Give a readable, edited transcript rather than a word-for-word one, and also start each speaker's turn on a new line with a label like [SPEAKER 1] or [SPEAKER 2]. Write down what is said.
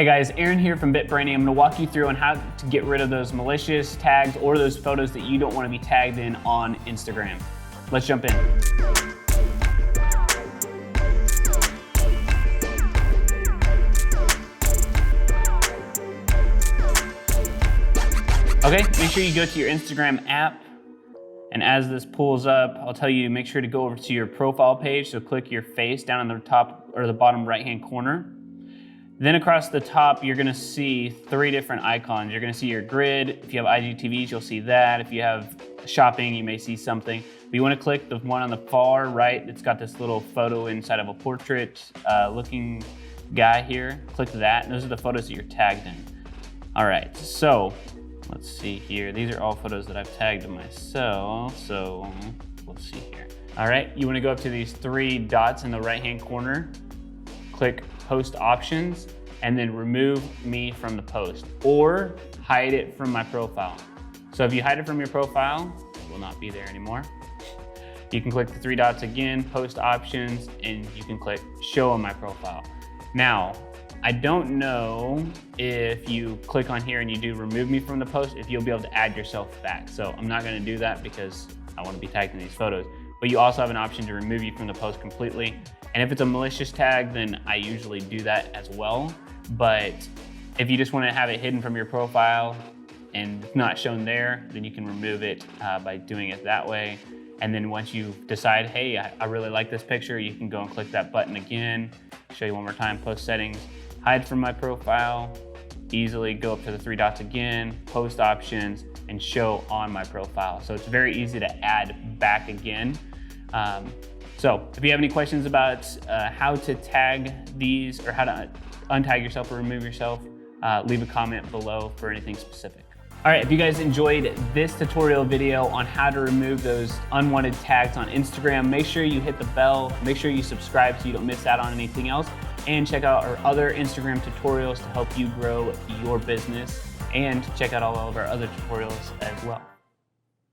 [SPEAKER 1] Hey guys, Aaron here from BitBranding. I'm gonna walk you through on how to get rid of those malicious tags or those photos that you don't wanna be tagged in on Instagram. Let's jump in. Okay, make sure you go to your Instagram app, and as this pulls up, I'll tell you, make sure to go over to your profile page. So click your face down in the top or the bottom right-hand corner. Then across the top, you're gonna see 3 different icons. You're gonna see your grid. If you have IGTVs, you'll see that. If you have shopping, you may see something. But you wanna click the one on the far right that's got this little photo inside of a portrait looking guy here. Click that, and those are the photos that you're tagged in. All right, so let's see here. These are all photos that I've tagged myself, so let's see here. All right, you wanna go up to these 3 dots in the right-hand corner, click post options, and then remove me from the post, or hide it from my profile. So if you hide it from your profile, it will not be there anymore. You can click the 3 dots again, post options, and you can click show on my profile. Now, I don't know if you click on here and you do remove me from the post, if you'll be able to add yourself back. So I'm not gonna do that because I wanna be tagged in these photos. But you also have an option to remove you from the post completely. And if it's a malicious tag, then I usually do that as well. But if you just wanna have it hidden from your profile and not shown there, then you can remove it by doing it that way. And then once you decide, hey, I really like this picture, you can go and click that button again. Show you one more time, post settings, hide from my profile, easily go up to the 3 dots again, post options, and show on my profile. So it's very easy to add back again. So if you have any questions about how to tag these or how to untag yourself or remove yourself, leave a comment below for anything specific. All right, if you guys enjoyed this tutorial video on how to remove those unwanted tags on Instagram, make sure you hit the bell, make sure you subscribe so you don't miss out on anything else, and check out our other Instagram tutorials to help you grow your business, and check out all of our other tutorials as well.